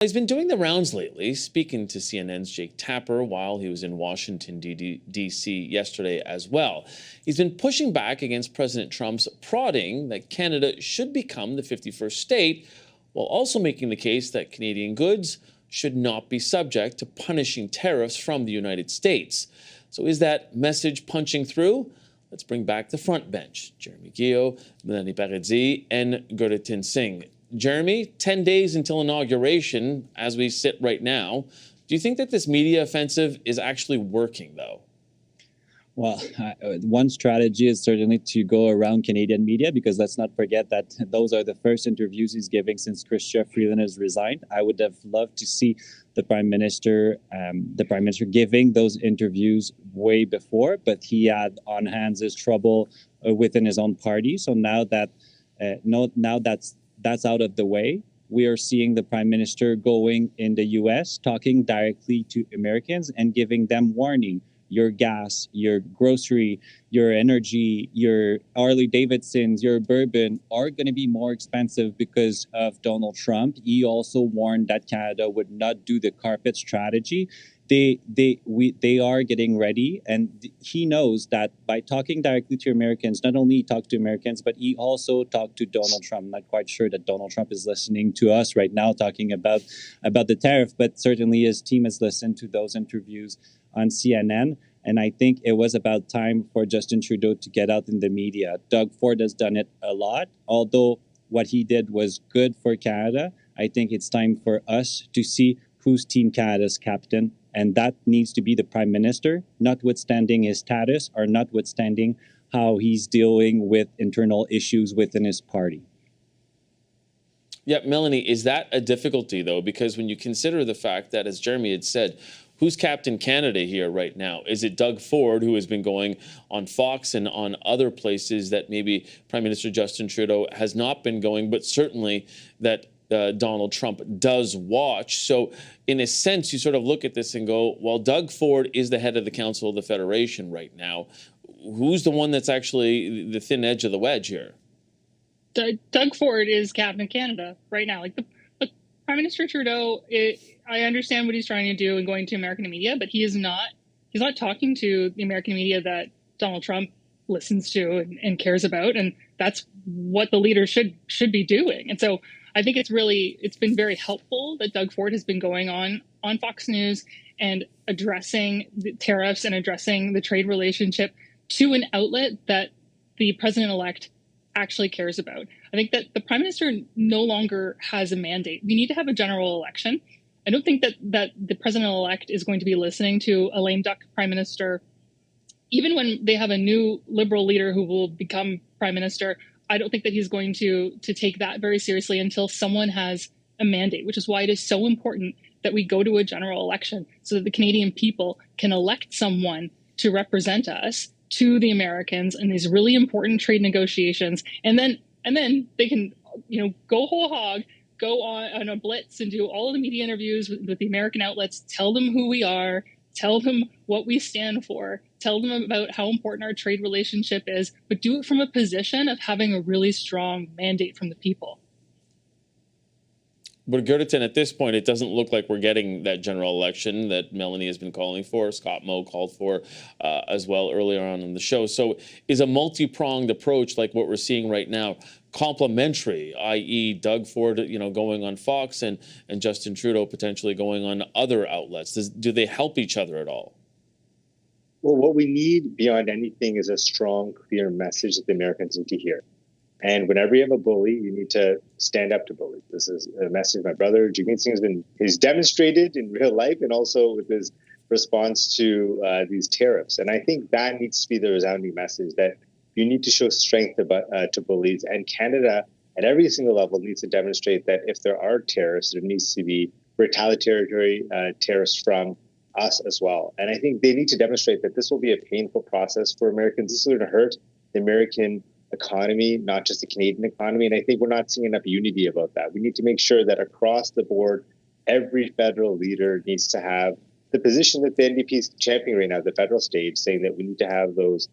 He's been doing the rounds lately, speaking to CNN's Jake Tapper while he was in Washington, D.C. yesterday as well. He's been pushing back against President Trump's prodding that Canada should become the 51st state, while also making the case that Canadian goods should not be subject to punishing tariffs from the United States. So is that message punching through? Let's bring back the front bench. Jeremy Guillot, Melanie Paradis, and Gurritin Singh. Jeremy, 10 days until inauguration, as we sit right now, do you think that this media offensive is actually working, though? Well, one strategy is certainly to go around Canadian media, because let's not forget that those are the first interviews he's giving since Chrystia Freeland has resigned. I would have loved to see the Prime Minister giving those interviews way before, but he had on hands his trouble within his own party. So now that's out of the way, we are seeing the Prime Minister going in the U.S., talking directly to Americans and giving them warning. Your gas, your grocery, your energy, your Harley Davidsons, your bourbon are going to be more expensive because of Donald Trump. He also warned that Canada would not do the carpet strategy. They are getting ready, and he knows that by talking directly to Americans, not only he talked to Americans, but he also talked to Donald Trump. I'm not quite sure that Donald Trump is listening to us right now talking about the tariff, but certainly his team has listened to those interviews on CNN. And I think it was about time for Justin Trudeau to get out in the media. Doug Ford has done it a lot. Although what he did was good for Canada, I think it's time for us to see who's Team Canada's captain. And that needs to be the Prime Minister, notwithstanding his status or notwithstanding how he's dealing with internal issues within his party. Yeah, Melanie, is that a difficulty, though? Because when you consider the fact that, as Jeremy had said, who's Captain Canada here right now? Is it Doug Ford, who has been going on Fox and on other places that maybe Prime Minister Justin Trudeau has not been going, but certainly that Donald Trump does watch? So in a sense, you sort of look at this and go, well, Doug Ford is the head of the Council of the Federation right now. Who's the one that's actually the thin edge of the wedge here? Doug Ford is Captain Canada right now. Like the Prime Minister Trudeau, I understand what he's trying to do and going to American media, but he's not talking to the American media that Donald Trump listens to and cares about. And that's what the leader should be doing. And so I think it's been very helpful that Doug Ford has been going on Fox News and addressing the tariffs and addressing the trade relationship to an outlet that the president-elect actually cares about. I think that the Prime Minister no longer has a mandate. We need to have a general election. I don't think that the president-elect is going to be listening to a lame duck Prime Minister. Even when they have a new Liberal leader who will become Prime Minister, I don't think that he's going to take that very seriously until someone has a mandate, which is why it is so important that we go to a general election so that the Canadian people can elect someone to represent us to the Americans in these really important trade negotiations. And then they can, go whole hog, go on a blitz and do all of the media interviews with the American outlets, tell them who we are, tell them what we stand for, tell them about how important our trade relationship is, but do it from a position of having a really strong mandate from the people. But Gurritin, at this point, it doesn't look like we're getting that general election that Melanie has been calling for. Scott Moe called for as well earlier on in the show. So is a multi-pronged approach like what we're seeing right now complementary, i.e. Doug Ford, going on Fox and Justin Trudeau potentially going on other outlets? Do they help each other at all? Well, what we need beyond anything is a strong, clear message that the Americans need to hear. And whenever you have a bully, you need to stand up to bullies. This is a message my brother Jagmeet Singh has demonstrated in real life, and also with his response to these tariffs. And I think that needs to be the resounding message, that you need to show strength to bullies. And Canada, at every single level, needs to demonstrate that if there are tariffs, there needs to be retaliatory tariffs from us as well. And I think they need to demonstrate that this will be a painful process for Americans. This is going to hurt the American economy, not just the Canadian economy. And I think we're not seeing enough unity about that. We need to make sure that across the board, every federal leader needs to have the position that the NDP is championing right now, the federal stage, saying that we need to have those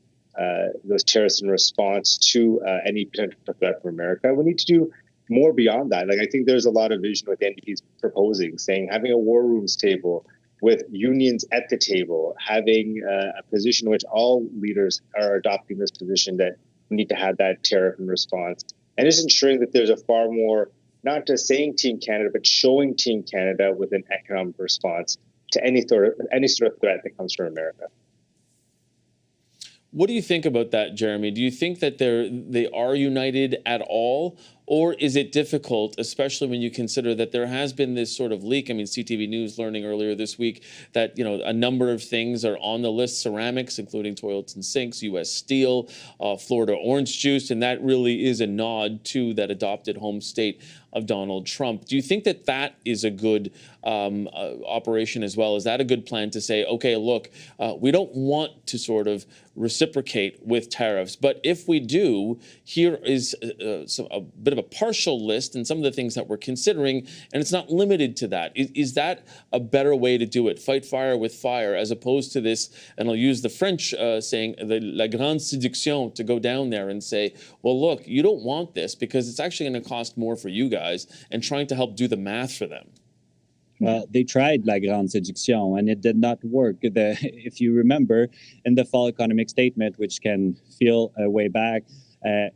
tariffs in response to any potential threat from America. We need to do more beyond that. Like, I think there's a lot of vision with the NDP's proposing, saying having a war rooms table with unions at the table, having a position in which all leaders are adopting this position that we need to have that tariff in response, and just ensuring that there's a far more, not just saying Team Canada, but showing Team Canada with an economic response to any sort of threat that comes from America. What do you think about that, Jeremy? Do you think that they are united at all? Or is it difficult, especially when you consider that there has been this sort of leak? I mean, CTV News learning earlier this week that, a number of things are on the list: ceramics, including toilets and sinks, U.S. steel, Florida orange juice, and that really is a nod to that adopted home state of Donald Trump. Do you think that that is a good operation as well? Is that a good plan to say, okay, look, we don't want to sort of reciprocate with tariffs, but if we do, here is a bit of a partial list and some of the things that we're considering, and it's not limited to that. Is that a better way to do it? Fight fire with fire, as opposed to this, and I'll use the French saying, la grande séduction, to go down there and say, well, look, you don't want this because it's actually going to cost more for you guys, and trying to help do the math for them. Well, they tried La Grande Séduction, and it did not work. If you remember, in the fall economic statement, which can feel a way back,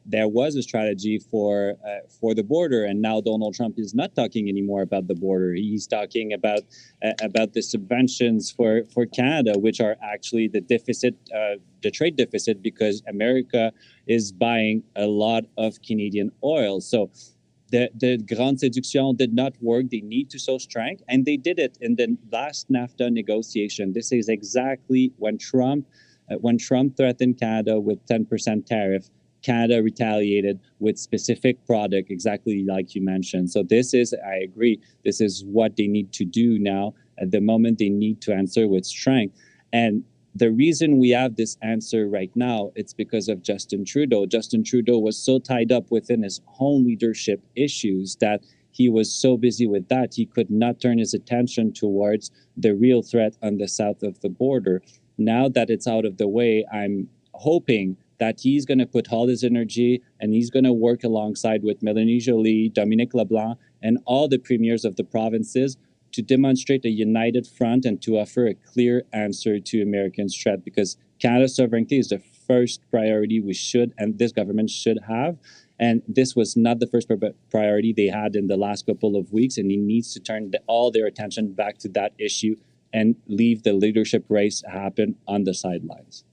there was a strategy for the border, and now Donald Trump is not talking anymore about the border. He's talking about the subventions for Canada, which are actually the deficit, the trade deficit, because America is buying a lot of Canadian oil. So the Grande Séduction did not work. They need to show strength, and they did it in the last NAFTA negotiation. This is exactly when Trump threatened Canada with 10% tariff. Canada retaliated with specific product, exactly like you mentioned. So this is, I agree, this is what they need to do now. At the moment, they need to answer with strength. And the reason we have this answer right now, it's because of Justin Trudeau. Justin Trudeau was so tied up within his own leadership issues that he was so busy with that, he could not turn his attention towards the real threat on the south of the border. Now that it's out of the way, I'm hoping that he's going to put all his energy and he's going to work alongside with Mélanie Joly, Dominic LeBlanc, and all the premiers of the provinces to demonstrate a united front and to offer a clear answer to Americans' threat, because Canada's sovereignty is the first priority we should, and this government should have. And this was not the first priority they had in the last couple of weeks, and he needs to turn all their attention back to that issue and leave the leadership race happen on the sidelines.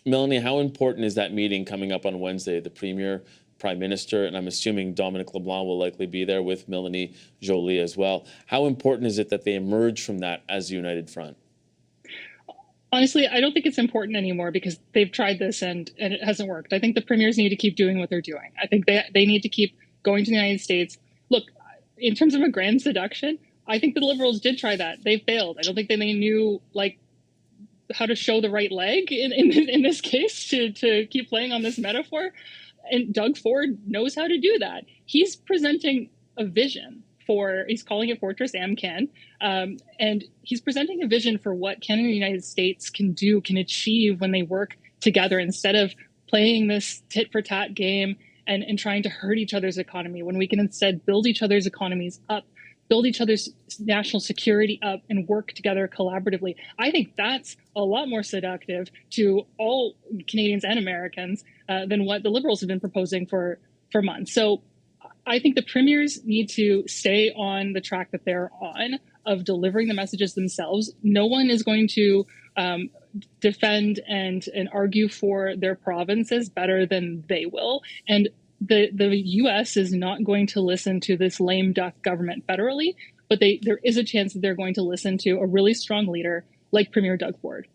Mélanie, how important is that meeting coming up on Wednesday? The Premier, Prime Minister, and I'm assuming Dominic LeBlanc will likely be there with Mélanie Joly as well. How important is it that they emerge from that as a united front? Honestly, I don't think it's important anymore because they've tried this and it hasn't worked. I think the premiers need to keep doing what they're doing. I think they need to keep going to the United States. Look, in terms of a grand seduction, I think the Liberals did try that. They failed. I don't think they knew, how to show the right leg in this case to keep playing on this metaphor. And Doug Ford knows how to do that. He's presenting a vision he's calling it Fortress AmCan, and he's presenting a vision for what Canada and the United States can achieve when they work together, instead of playing this tit-for-tat game and trying to hurt each other's economy, when we can instead build each other's economies up, build each other's national security up, and work together collaboratively. I think that's a lot more seductive to all Canadians and Americans than what the Liberals have been proposing for months. So I think the premiers need to stay on the track that they're on of delivering the messages themselves. No one is going to defend and argue for their provinces better than they will. And the U.S. is not going to listen to this lame duck government federally, but there is a chance that they're going to listen to a really strong leader like Premier Doug Ford.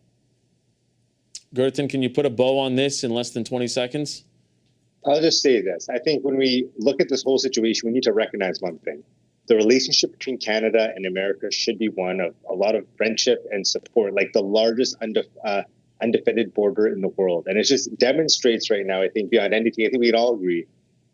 Gerton, can you put a bow on this in less than 20 seconds? I'll just say this. I think when we look at this whole situation, we need to recognize one thing. The relationship between Canada and America should be one of a lot of friendship and support, like the largest undefended border in the world. And it just demonstrates right now, I think, beyond anything, I think we'd all agree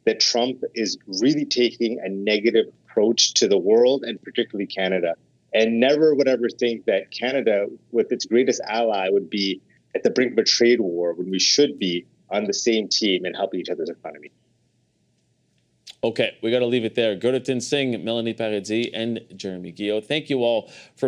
that Trump is really taking a negative approach to the world and particularly Canada, and never would ever think that Canada, with its greatest ally, would be at the brink of a trade war when we should be on the same team and helping each other's economy. Okay, we got to leave it there. Gurritin Singh, Melanie Paradis, and Jeremy Guillot. Thank you all for being